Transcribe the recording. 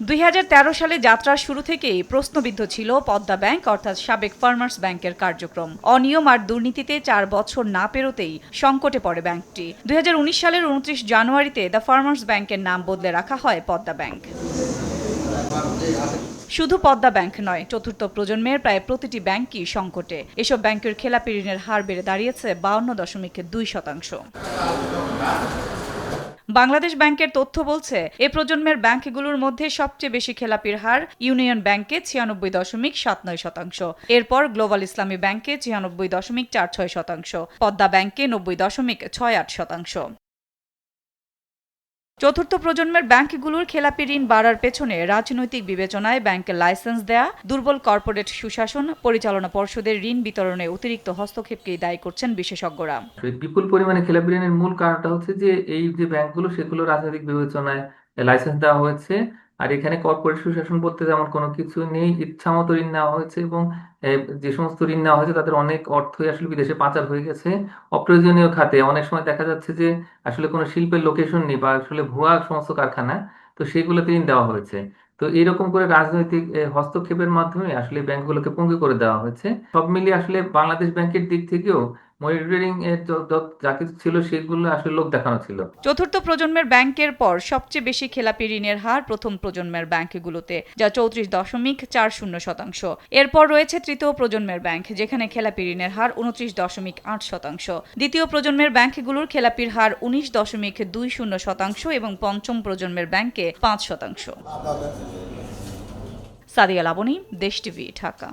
2013 সালে যাত্রার শুরু থেকেই প্রশ্নবিদ্ধ ছিল পদ্মা ব্যাংক অর্থাৎ সাবেক ফার্মার্স ব্যাংকের কার্যক্রম। অনিয়ম আর দুর্নীতিতে 4 বছর না পেরোতেই সংকটে পড়ে ব্যাংকটি। 2019 সালের 29 জানুয়ারিতে দ্য ফার্মার্স ব্যাংকের নাম বদলে রাখা হয় পদ্মা ব্যাংক। শুধু পদ্মা ব্যাংক নয়, চতুর্থ প্রজন্মের প্রায় প্রতিটি ব্যাংকই সংকটে। এসব ব্যাংকের খেলাপি ঋণের হার বেড়ে দাঁড়িয়েছে 52.2%। বাংলাদেশ ব্যাংকের তথ্য বলছে, এ প্রজন্মের ব্যাংকগুলোর মধ্যে সবচেয়ে বেশি খেলাপির হার ইউনিয়ন ব্যাংকে 96.79%। এরপর গ্লোবাল ইসলামী ব্যাংকে 96.46%, পদ্মা ব্যাংকে 90.68%। চতুর্থ প্রজন্মের ব্যাংকগুলোর খেলাপি ঋণ বাড়ার পেছনে রাজনৈতিক বিবেচনায় ব্যাংকের লাইসেন্স দেয়া, দুর্বল কর্পোরেট সুশাসন, পরিচালনা পর্ষদের ঋণ বিতরণে অতিরিক্ত হস্তক্ষেপকেই দায়ী করছেন বিশেষজ্ঞরা। বিপুল পরিমাণে খেলাপি ঋণের মূল কারণটা হচ্ছে যে এই যে ব্যাংকগুলো সেগুলো রাজনৈতিক বিবেচনায় লাইসেন্স দেওয়া হয়েছে। আর এখানে কর্পোরেট সুশাসন বলতে যেমন কোনো কিছু নেই, ইচ্ছা মতো ঋণ নেওয়া হয়েছে এবং যে সমস্ত ঋণ নেওয়া হয়েছে তাদের অনেক অর্থই আসলে বিদেশে পাচার হয়ে গেছে অপ্রয়োজনীয় খাতে। অনেক সময় দেখা যাচ্ছে যে আসলে কোনো শিল্পের লোকেশন নেই বা আসলে ভুয়া সমস্ত কারখানা, তো সেগুলোতে ঋণ দেওয়া হয়েছে। তো এইরকম করে রাজনৈতিক হস্তক্ষেপের মাধ্যমে আসলে ব্যাংকগুলোকে পঙ্গু করে দেওয়া হয়েছে। সব মিলিয়ে আসলে বাংলাদেশ ব্যাংকের দিক থেকেও মনিটরিং এর যা কিছু ছিল সেগুলো আসলে লোক দেখানো ছিল। চতুর্থ প্রজন্মের ব্যাংকের পর সবচেয়ে বেশি খেলাপি ঋণের হার প্রথম প্রজন্মের ব্যাংকগুলোতে, যা 34.40%। এরপর রয়েছে তৃতীয় প্রজন্মের ব্যাংক, যেখানে খেলাপি ঋণের হার 29.8%। দ্বিতীয় প্রজন্মের ব্যাংকগুলোর খেলাপির হার 19.20% এবং পঞ্চম প্রজন্মের ব্যাংকে 5%। সাদিয়া লাবনী, দেশ টিভি, ঢাকা।